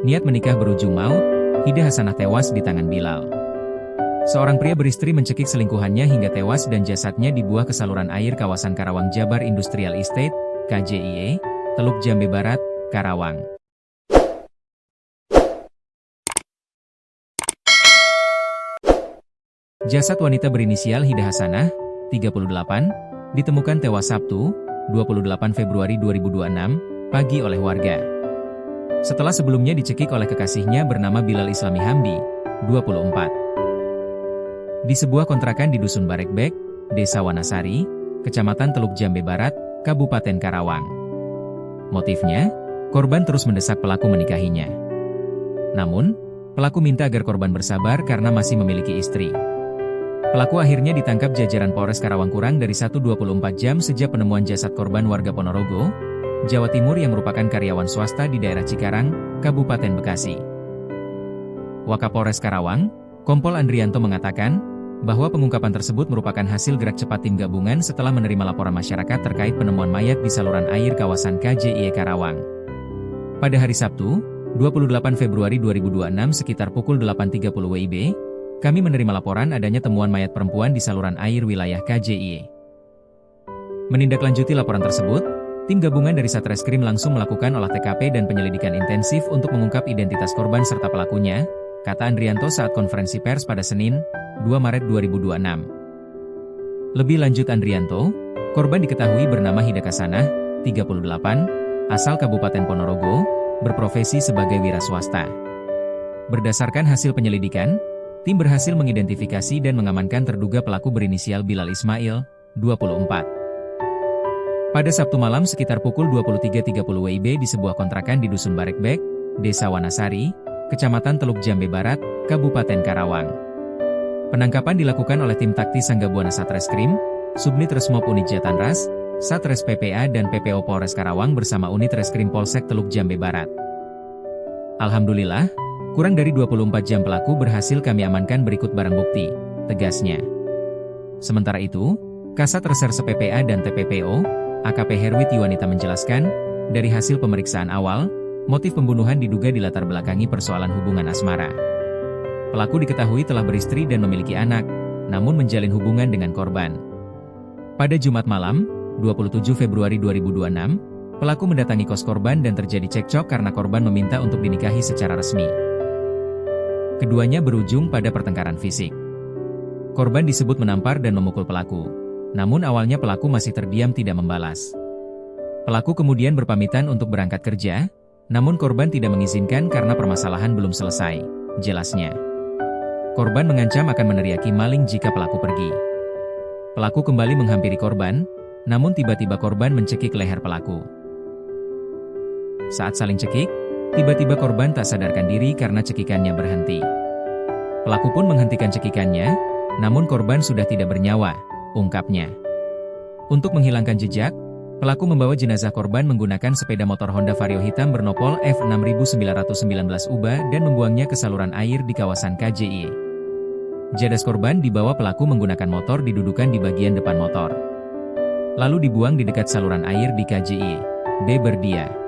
Niat menikah berujung maut, Hida Hasanah tewas di tangan Bilal. Seorang pria beristri mencekik selingkuhannya hingga tewas dan jasadnya dibuang ke saluran air kawasan Karawang Jabar Industrial Estate, KJIE, Teluk Jambe Barat, Karawang. Jasad wanita berinisial Hida Hasanah, 38, ditemukan tewas Sabtu, 28 Februari 2026, pagi oleh warga. Setelah sebelumnya dicekik oleh kekasihnya bernama Bilal Islami Hamdi, 24. Di sebuah kontrakan di Dusun Barekbek, Desa Wanasari, Kecamatan Teluk Jambe Barat, Kabupaten Karawang. Motifnya, korban terus mendesak pelaku menikahinya. Namun, pelaku minta agar korban bersabar karena masih memiliki istri. Pelaku akhirnya ditangkap jajaran Polres Karawang kurang dari 1-24 jam sejak penemuan jasad korban warga Ponorogo, Jawa Timur yang merupakan karyawan swasta di daerah Cikarang, Kabupaten Bekasi. Wakapolres Karawang, Kompol Andrianto mengatakan, bahwa pengungkapan tersebut merupakan hasil gerak cepat tim gabungan setelah menerima laporan masyarakat terkait penemuan mayat di saluran air kawasan KJIE Karawang. Pada hari Sabtu, 28 Februari 2026 sekitar pukul 8.30 WIB, kami menerima laporan adanya temuan mayat perempuan di saluran air wilayah KJIE. Menindaklanjuti laporan tersebut, tim gabungan dari Satreskrim langsung melakukan olah TKP dan penyelidikan intensif untuk mengungkap identitas korban serta pelakunya, kata Andrianto saat konferensi pers pada Senin, 2 Maret 2026. Lebih lanjut Andrianto, korban diketahui bernama Hida Hasanah, 38, asal Kabupaten Ponorogo, berprofesi sebagai wira swasta. Berdasarkan hasil penyelidikan, tim berhasil mengidentifikasi dan mengamankan terduga pelaku berinisial Bilal Ismail, 24. Pada Sabtu malam sekitar pukul 23.30 WIB di sebuah kontrakan di Dusun Barekbek, Desa Wanasari, Kecamatan Teluk Jambe Barat, Kabupaten Karawang. Penangkapan dilakukan oleh tim taktis Sanggabuana Satreskrim, Subnit Resmob Unit Jatanras, Satres PPA dan PPO Polres Karawang bersama Unit Reskrim Polsek Teluk Jambe Barat. Alhamdulillah, kurang dari 24 jam pelaku berhasil kami amankan berikut barang bukti, tegasnya. Sementara itu, Kasat Reserse PPA dan TPPO, AKP Herwit Yuwanita menjelaskan, dari hasil pemeriksaan awal, motif pembunuhan diduga dilatar belakangi persoalan hubungan asmara. Pelaku diketahui telah beristri dan memiliki anak, namun menjalin hubungan dengan korban. Pada Jumat malam, 27 Februari 2026, pelaku mendatangi kos korban dan terjadi cekcok karena korban meminta untuk dinikahi secara resmi. Keduanya berujung pada pertengkaran fisik. Korban disebut menampar dan memukul pelaku. Namun awalnya pelaku masih terdiam tidak membalas. Pelaku kemudian berpamitan untuk berangkat kerja, namun korban tidak mengizinkan karena permasalahan belum selesai, jelasnya. Korban mengancam akan meneriaki maling jika pelaku pergi. Pelaku kembali menghampiri korban, namun tiba-tiba korban mencekik leher pelaku. Saat saling cekik, tiba-tiba korban tak sadarkan diri karena cekikannya berhenti. Pelaku pun menghentikan cekikannya, namun korban sudah tidak bernyawa, ungkapnya. Untuk menghilangkan jejak, pelaku membawa jenazah korban menggunakan sepeda motor Honda Vario hitam bernopol F6919 UBA dan membuangnya ke saluran air di kawasan KJIE. Jasad korban dibawa pelaku menggunakan motor didudukan di bagian depan motor. Lalu dibuang di dekat saluran air di KJIE. B. Berdia.